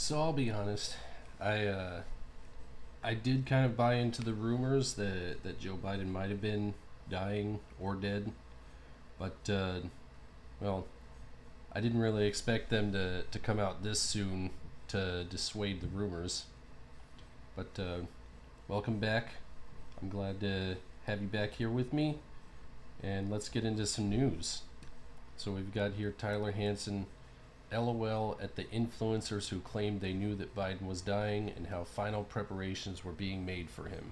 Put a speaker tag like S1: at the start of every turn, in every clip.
S1: So I'll be honest. I uh, I did kind of buy into the rumors that Joe Biden might have been dying or dead, but well, I didn't really expect them to come out this soon to dissuade the rumors. But welcome back. I'm glad to have you back here with me, and let's get into some news. So we've got here Tyler Hansen, LOL at the influencers who claimed they knew that Biden was dying and how final preparations were being made for him.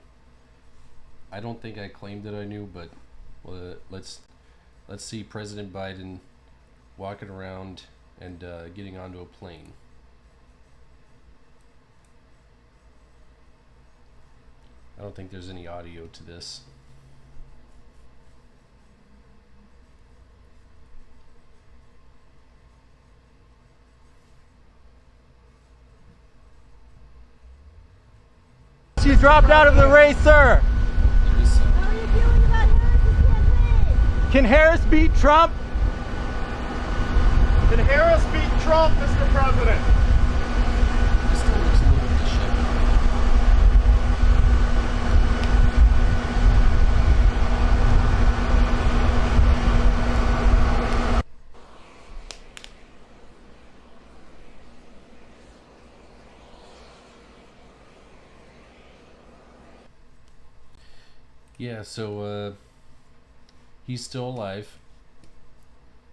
S1: I don't think I claimed that I knew, but let's see President Biden walking around and getting onto a plane. I don't think there's any audio to this.
S2: You dropped out of the race, sir.
S1: There is some.
S3: How are you feeling about Harris's campaign?
S2: Can Harris beat Trump?
S4: Can Harris beat Trump, Mr. President?
S1: This still looks a little disheveled. Yeah, so he's still alive,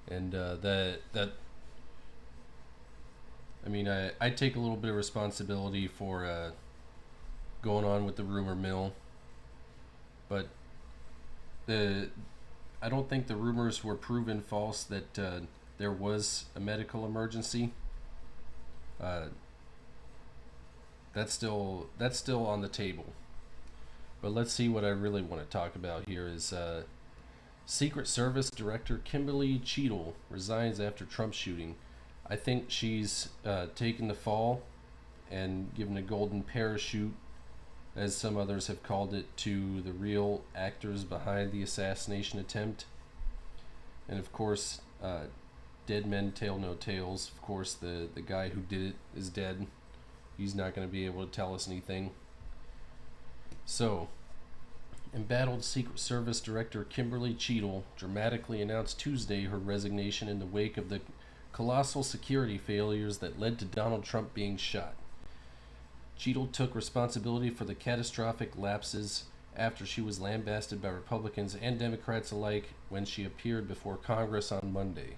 S1: and that I mean, I take a little bit of responsibility for going on with the rumor mill, but I don't think the rumors were proven false that there was a medical emergency. That's still on the table. But let's see what I really want to talk about here is Secret Service Director Kimberly Cheadle resigns after Trump shooting. I think she's taken the fall and given a golden parachute, as some others have called it, to the real actors behind the assassination attempt. And of course, dead men tell no tales. Of course, the guy who did it is dead. He's not going to be able to tell us anything. So, embattled Secret Service Director Kimberly Cheadle dramatically announced Tuesday her resignation in the wake of the colossal security failures that led to Donald Trump being shot. Cheadle took responsibility for the catastrophic lapses after she was lambasted by Republicans and Democrats alike when she appeared before Congress on Monday.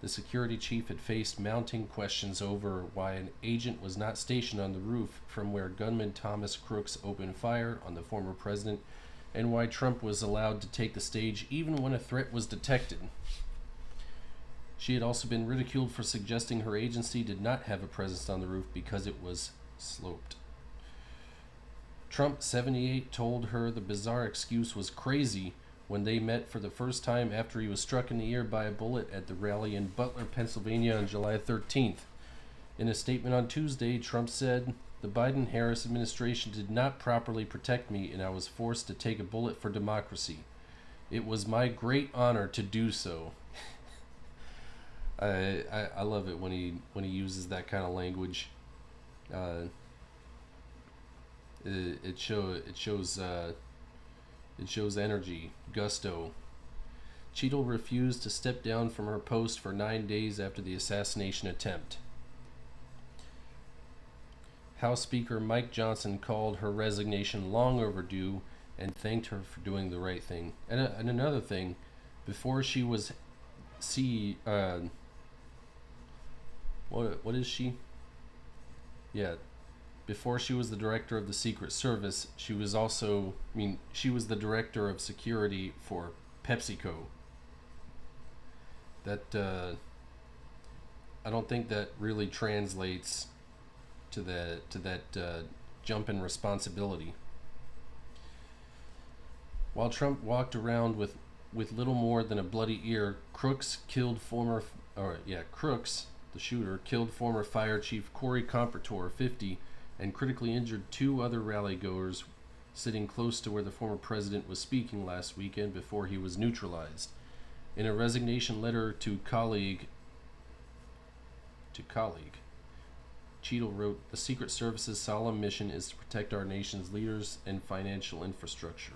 S1: The security chief had faced mounting questions over why an agent was not stationed on the roof from where gunman Thomas Crooks opened fire on the former president, and why Trump was allowed to take the stage even when a threat was detected. She had also been ridiculed for suggesting her agency did not have a presence on the roof because it was sloped. Trump, 78, told her the bizarre excuse was crazy when they met for the first time after he was struck in the ear by a bullet at the rally in Butler, Pennsylvania on July 13th. In a statement on Tuesday, Trump said, "The Biden-Harris administration did not properly protect me, and I was forced to take a bullet for democracy. It was my great honor to do so." I love it when he uses that kind of language. It shows energy, gusto. Cheadle refused to step down from her post for 9 days after the assassination attempt. House Speaker Mike Johnson called her resignation long overdue and thanked her for doing the right thing. And another thing, before she was what is she? Yeah, before she was the director of the Secret Service, she was also, she was the director of security for PepsiCo. That I don't think that really translates to that jump in responsibility. While Trump walked around with little more than a bloody ear, Crooks, the shooter, killed former fire chief Corey Compertor, 50, and critically injured two other rally-goers sitting close to where the former president was speaking last weekend before he was neutralized. In a resignation letter to colleague, Cheadle wrote, "The Secret Service's solemn mission is to protect our nation's leaders and financial infrastructure.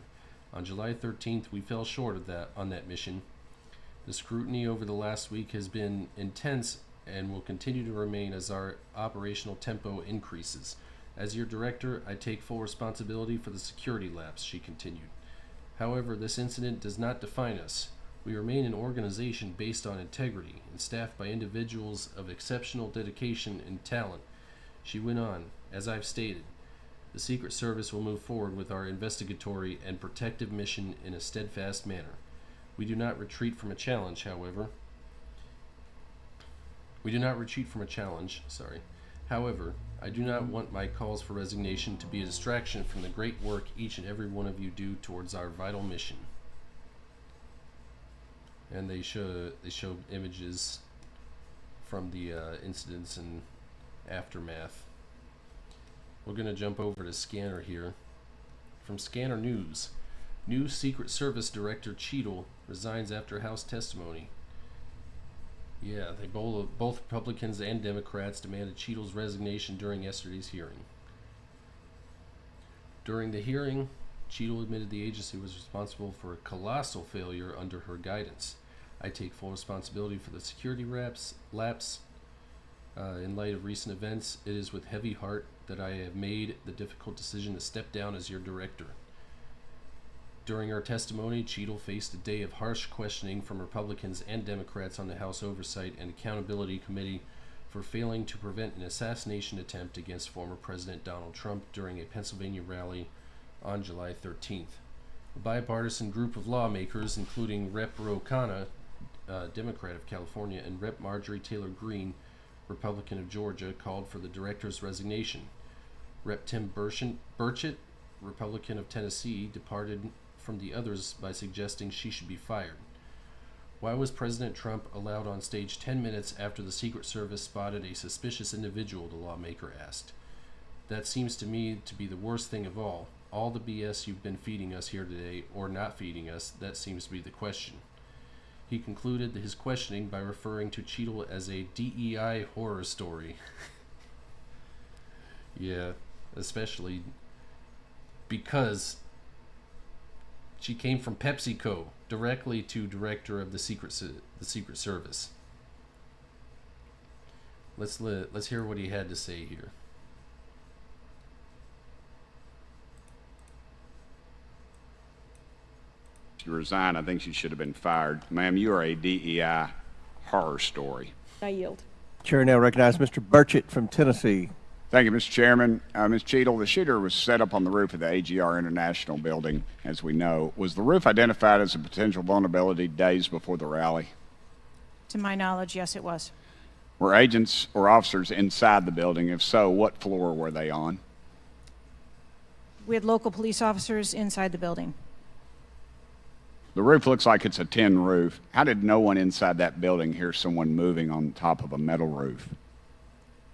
S1: On July 13th, we fell short of that mission. The scrutiny over the last week has been intense and will continue to remain as our operational tempo increases. As your director, I take full responsibility for the security lapse," she continued. "However, this incident does not define us. We remain an organization based on integrity and staffed by individuals of exceptional dedication and talent." She went on, "As I've stated, the Secret Service will move forward with our investigatory and protective mission in a steadfast manner. We do not retreat from a challenge, however. However, I do not want my calls for resignation to be a distraction from the great work each and every one of you do towards our vital mission." And they show images from the incidents and aftermath. We're going to jump over to Scanner here. From Scanner News, new Secret Service Director Cheadle resigns after House testimony. Yeah, they both Republicans and Democrats demanded Cheadle's resignation during yesterday's hearing. During the hearing, Cheadle admitted the agency was responsible for a colossal failure under her guidance. "I take full responsibility for the security lapse. In light of recent events, it is with heavy heart that I have made the difficult decision to step down as your director." During her testimony, Cheadle faced a day of harsh questioning from Republicans and Democrats on the House Oversight and Accountability Committee for failing to prevent an assassination attempt against former President Donald Trump during a Pennsylvania rally on July 13th. A bipartisan group of lawmakers, including Rep. Ro Khanna, Democrat of California, and Rep. Marjorie Taylor Greene, Republican of Georgia, called for the director's resignation. Rep. Tim Burchett, Republican of Tennessee, departed from the others by suggesting she should be fired. Why was President Trump allowed on stage 10 minutes after the Secret Service spotted a suspicious individual, the lawmaker asked. That seems to me to be the worst thing of all. All the BS you've been feeding us here today, or not feeding us, that seems to be the question. He concluded his questioning by referring to Cheadle as a DEI horror story. Yeah, especially because she came from PepsiCo directly to director of the Secret Service. Let's hear what he had to say here.
S5: You resign. I think she should have been fired. Ma'am, you are a DEI horror story.
S3: I yield.
S6: Chair now recognizes Mr. Burchett from Tennessee.
S5: Thank you, Mr. Chairman. Ms. Cheadle, the shooter was set up on the roof of the AGR International building, as we know. Was the roof identified as a potential vulnerability days before the rally?
S7: To my knowledge, yes, it was.
S5: Were agents or officers inside the building? If so, what floor were they on?
S7: We had local police officers inside the building.
S5: The roof looks like it's a tin roof. How did no one inside that building hear someone moving on top of a metal roof?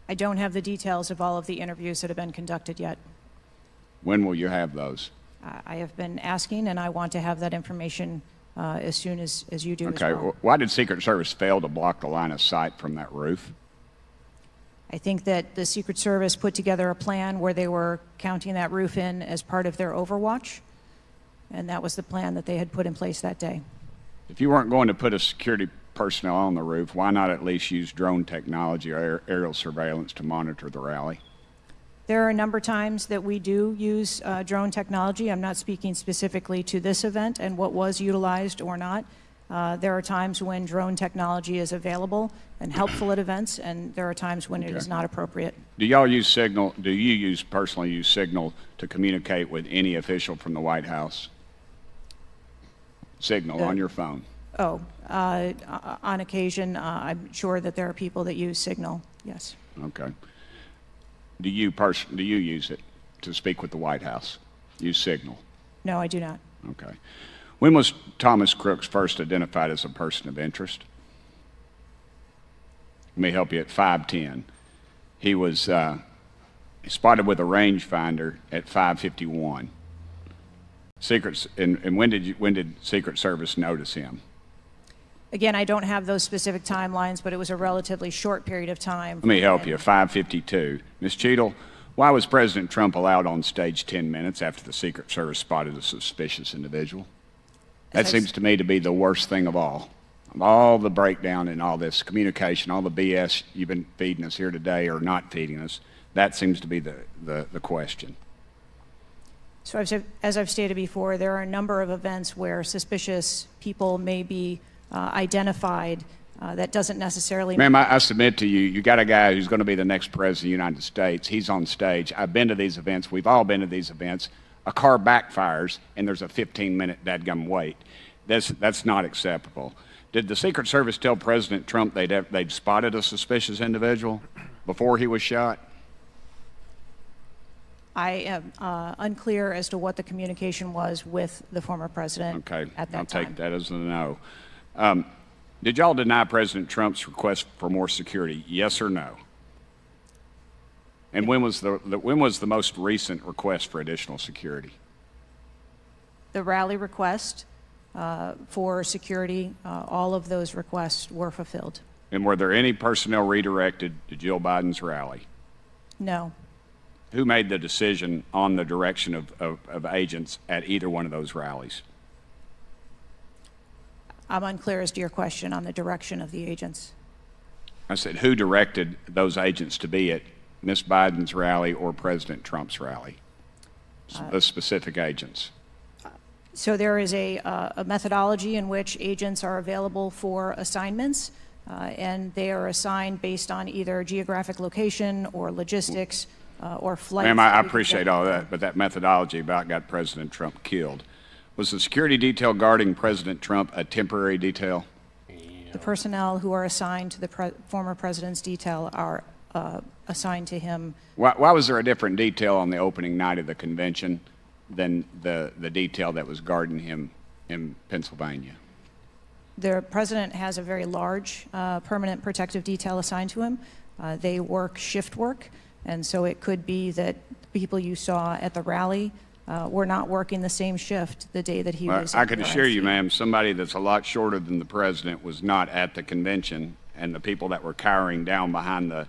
S7: I don't have the details of all of the interviews that have been conducted yet.
S5: When will you have those?
S7: I have been asking, and I want to have that information as soon as you do as
S5: Okay.
S7: well.
S5: Why did Secret Service fail to block the line of sight from that roof?
S7: I think that the Secret Service put together a plan where they were counting that roof in as part of their overwatch, and that was the plan that they had put in place that day.
S5: If you weren't going to put a security personnel on the roof, why not at least use drone technology or aerial surveillance to monitor the rally?
S7: There are a number of times that we do use drone technology. I'm not speaking specifically to this event and what was utilized or not. There are times when drone technology is available and helpful at events, and there are times when it is not appropriate.
S5: Do y'all use Signal? Do you personally use Signal to communicate with any official from the White House? Signal on your phone?
S7: On occasion, I'm sure that there are people that use Signal, yes.
S5: Okay. Do you use it to speak with the White House? Use Signal?
S7: No, I do not.
S5: Okay. When was Thomas Crooks first identified as a person of interest? Let me help you. At 5:10. He was spotted with a rangefinder at 5:51. And when did Secret Service notice him?
S7: Again, I don't have those specific timelines, but it was a relatively short period of time.
S5: Let me help you. 5:52. Ms. Cheadle, why was President Trump allowed on stage 10 minutes after the Secret Service spotted a suspicious individual? That seems to me to be the worst thing of all. Of all the breakdown in all this communication, all the BS you've been feeding us here today or not feeding us, that seems to be the question.
S7: So as I've stated before, there are a number of events where suspicious people may be identified. That doesn't necessarily...
S5: Ma'am, I submit to you, you got a guy who's going to be the next president of the United States. He's on stage. I've been to these events. We've all been to these events. A car backfires, and there's a 15-minute dadgum wait. That's not acceptable. Did the Secret Service tell President Trump they'd spotted a suspicious individual before he was shot?
S7: I am unclear as to what the communication was with the former president at that
S5: I'll
S7: time.
S5: take that as a no. Did y'all deny President Trump's request for more security, yes or no? And when was the most recent request for additional security?
S7: The rally request for security, all of those requests were fulfilled.
S5: And were there any personnel redirected to Jill Biden's rally?
S7: No.
S5: Who made the decision on the direction of agents at either one of those rallies?
S7: I'm unclear as to your question on the direction of the agents.
S5: I said, who directed those agents to be at Ms. Biden's rally or President Trump's rally? The specific agents.
S7: So there is a methodology in which agents are available for assignments, and they are assigned based on either geographic location or logistics or flight.
S5: Ma'am, I appreciate all that, but that methodology about got President Trump killed. Was the security detail guarding President Trump a temporary detail?
S7: The personnel who are assigned to the former president's detail are assigned to him.
S5: Why was there a different detail on the opening night of the convention than the detail that was guarding him in Pennsylvania?
S7: The president has a very large permanent protective detail assigned to him. They work shift work, and so it could be that people you saw at the rally were not working the same shift the day that he was.
S5: I can assure you, ma'am, somebody that's a lot shorter than the president was not at the convention, and the people that were cowering down behind the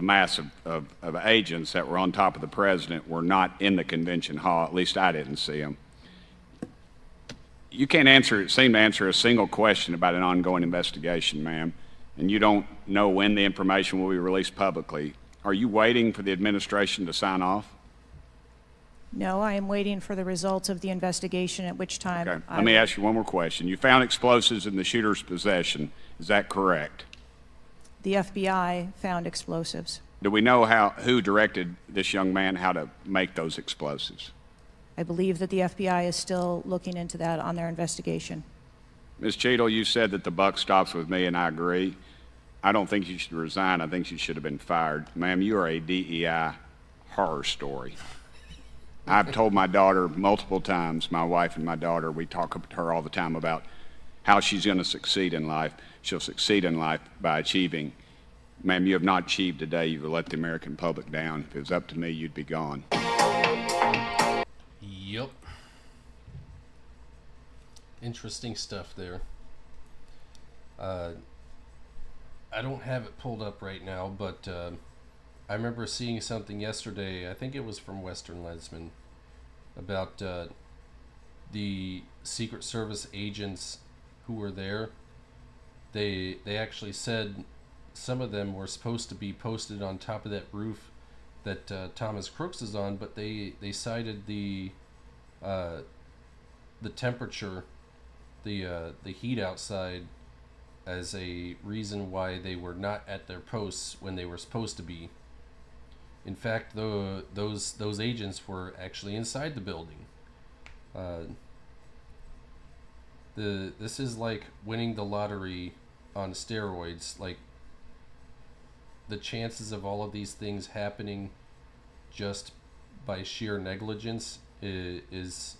S5: mass of agents that were on top of the president were not in the convention hall. At least I didn't see them. You can't seem to answer a single question about an ongoing investigation, ma'am, and you don't know when the information will be released publicly. Are you waiting for the administration to sign off?
S7: No, I am waiting for the results of the investigation, at which time...
S5: Okay. Let me ask you one more question. You found explosives in the shooter's possession. Is that correct?
S7: The FBI found explosives.
S5: Do we know who directed this young man how to make those explosives?
S7: I believe that the FBI is still looking into that on their investigation.
S5: Ms. Cheadle, you said that the buck stops with me, and I agree. I don't think you should resign. I think you should have been fired. Ma'am, you are a DEI horror story. I've told my daughter multiple times, my wife and my daughter, we talk to her all the time about how she's going to succeed in life. She'll succeed in life by achieving. Ma'am, you have not achieved today. You've let the American public down. If it was up to me, you'd be gone.
S1: Yep. Interesting stuff there. I don't have it pulled up right now, but I remember seeing something yesterday, I think it was from Western Lesman, about the Secret Service agents who were there. They actually said some of them were supposed to be posted on top of that roof that Thomas Crooks is on, but they cited the temperature, the heat outside, as a reason why they were not at their posts when they were supposed to be. In fact, those agents were actually inside the building. This is like winning the lottery on steroids. Like, the chances of all of these things happening just by sheer negligence is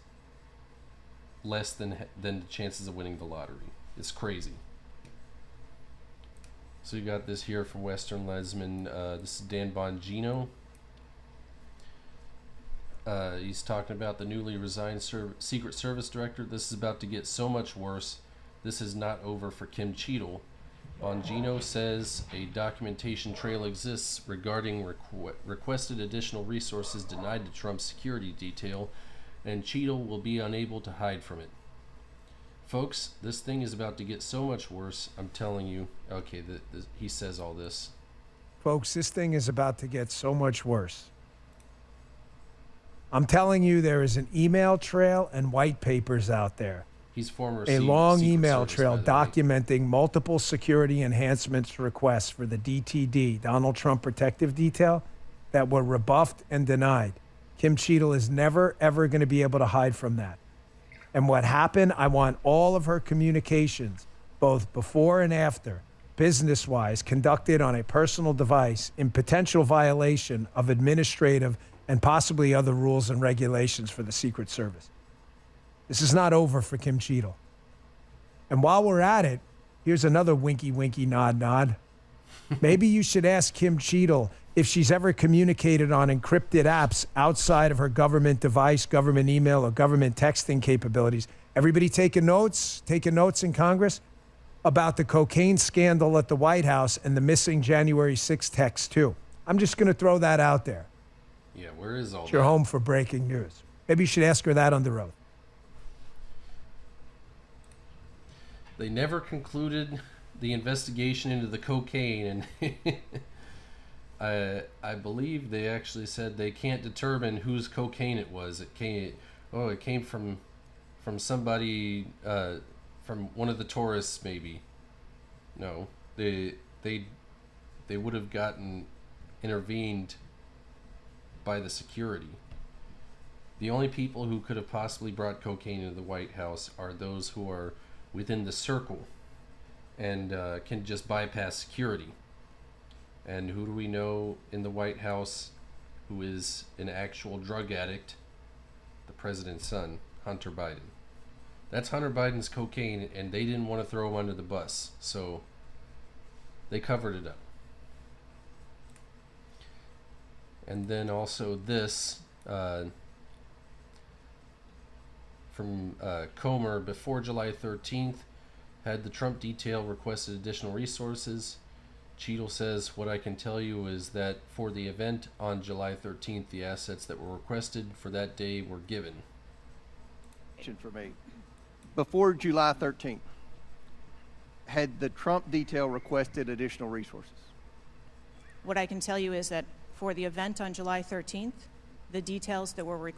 S1: less than the chances of winning the lottery. It's crazy. So you got this here from Western Lesman. This is Dan Bongino. He's talking about the newly resigned Secret Service director. This is about to get so much worse. This is not over for Kim Cheadle. Bongino says a documentation trail exists regarding requested additional resources denied to Trump's security detail, and Cheadle will be unable to hide from it. Folks, this thing is about to get so much worse. I'm telling you. Okay, he says all this.
S8: Folks, this thing is about to get so much worse. I'm telling you, there is an email trail and white papers out there.
S1: He's former
S8: A long
S1: Secret
S8: email
S1: Service,
S8: trail
S1: by the way.
S8: documenting multiple security enhancements requests for the DTD, Donald Trump Protective Detail, that were rebuffed and denied. Kim Cheadle is never, ever going to be able to hide from that. And what happened, I want all of her communications, both before and after, business-wise, conducted on a personal device in potential violation of administrative and possibly other rules and regulations for the Secret Service. This is not over for Kim Cheadle. And while we're at it, here's another winky, winky, nod, nod. Maybe you should ask Kim Cheadle if she's ever communicated on encrypted apps outside of her government device, government email, or government texting capabilities. Everybody taking notes in Congress about the cocaine scandal at the White House and the missing January 6th text, too. I'm just going to throw that out there.
S1: Yeah, where is all
S8: It's
S1: that?
S8: your home for breaking news. Maybe you should ask her that under oath.
S1: They never concluded the investigation into the cocaine, and I believe they actually said they can't determine whose cocaine it was. It came from somebody, from one of the tourists, maybe. No, they would have gotten intervened by the security. The only people who could have possibly brought cocaine into the White House are those who are within the circle and can just bypass security. And who do we know in the White House who is an actual drug addict? The president's son, Hunter Biden. That's Hunter Biden's cocaine, and they didn't want to throw him under the bus, so they covered it up. And then also this from Comer: before July 13th, had the Trump detail requested additional resources. Cheadle says, what I can tell you is that for the event on July 13th, the assets that were requested for that day were given.
S6: For me, before July 13th, had the Trump detail requested additional resources?
S7: What I can tell you is that for the event on July 13th, the details that were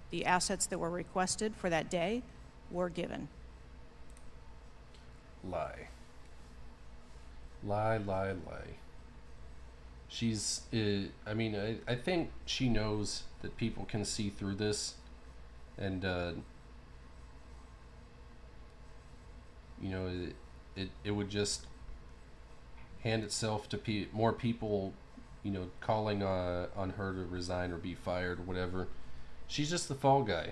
S7: the assets that were requested for that day were given.
S1: Lie. Lie. She's, I think she knows that people can see through this, and, it would just hand itself to more people, calling on her to resign or be fired or whatever. She's just the fall guy.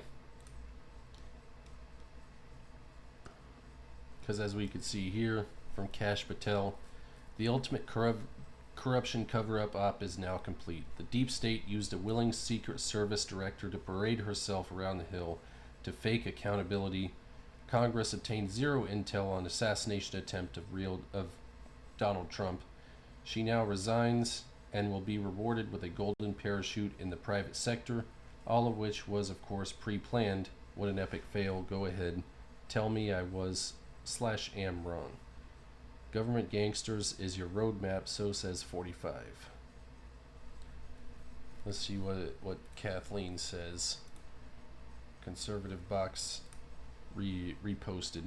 S1: Because as we could see here from Kash Patel, the ultimate corruption cover-up op is now complete. The deep state used a willing Secret Service director to parade herself around the hill to fake accountability. Congress obtained zero intel on assassination attempt of Donald Trump. She now resigns and will be rewarded with a golden parachute in the private sector, all of which was, of course, pre-planned. What an epic fail. Go ahead. Tell me I was/am wrong. Government gangsters is your roadmap, so says 45. Let's see what Kathleen says. Conservative box reposted.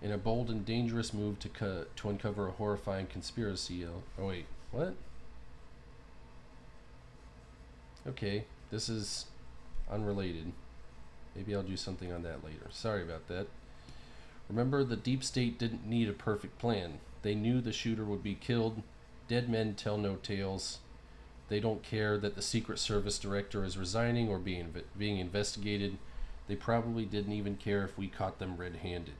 S1: In a bold and dangerous move to uncover a horrifying conspiracy. Oh wait, what? Okay, this is unrelated. Maybe I'll do something on that later. Sorry about that. Remember, the deep state didn't need a perfect plan. They knew the shooter would be killed. Dead men tell no tales. They don't care that the Secret Service director is resigning or being investigated. They probably didn't even care if we caught them red-handed.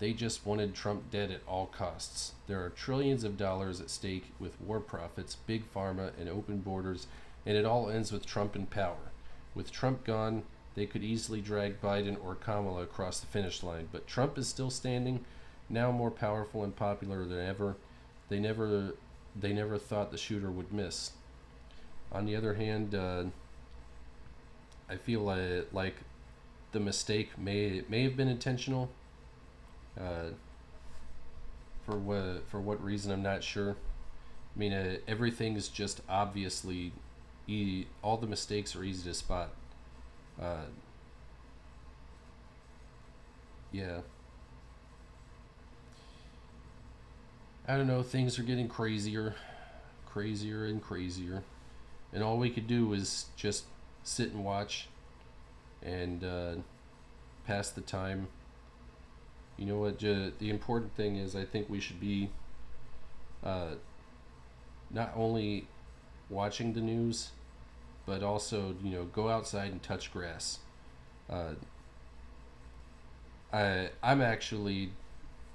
S1: They just wanted Trump dead at all costs. There are trillions of dollars at stake with war profits, big pharma, and open borders, and it all ends with Trump in power. With Trump gone, they could easily drag Biden or Kamala across the finish line. But Trump is still standing, now more powerful and popular than ever. They never thought the shooter would miss. On the other hand, I feel like the mistake may have been intentional. For what reason, I'm not sure. I mean, everything is just obviously all the mistakes are easy to spot. Yeah. I don't know, things are getting crazier and crazier. And all we could do is just sit and watch and pass the time. You know what, the important thing is, I think we should be not only watching the news, but also, go outside and touch grass. I'm actually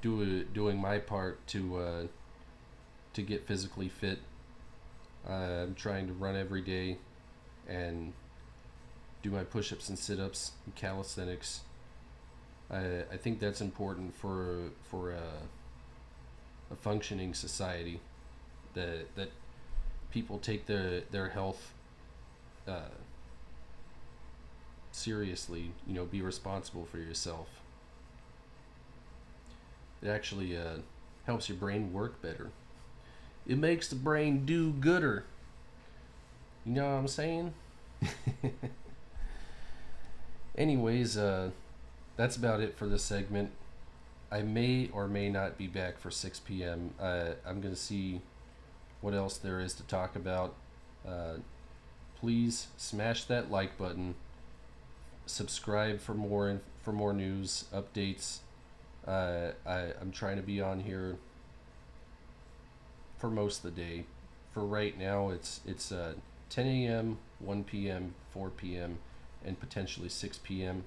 S1: doing my part to get physically fit. I'm trying to run every day and do my push-ups and sit-ups and calisthenics. I think that's important for a functioning society, that people take their health seriously. Be responsible for yourself. It actually helps your brain work better. It makes the brain do gooder. You know what I'm saying? Anyways, that's about it for this segment. I may or may not be back for 6 p.m. I'm going to see what else there is to talk about. Please smash that like button. Subscribe for more news, updates. I'm trying to be on here for most of the day. For right now, it's 10 a.m., 1 p.m., 4 p.m., and potentially 6 p.m.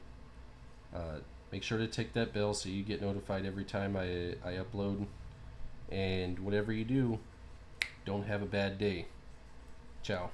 S1: Make sure to tick that bell so you get notified every time I upload. And whatever you do, don't have a bad day. Ciao.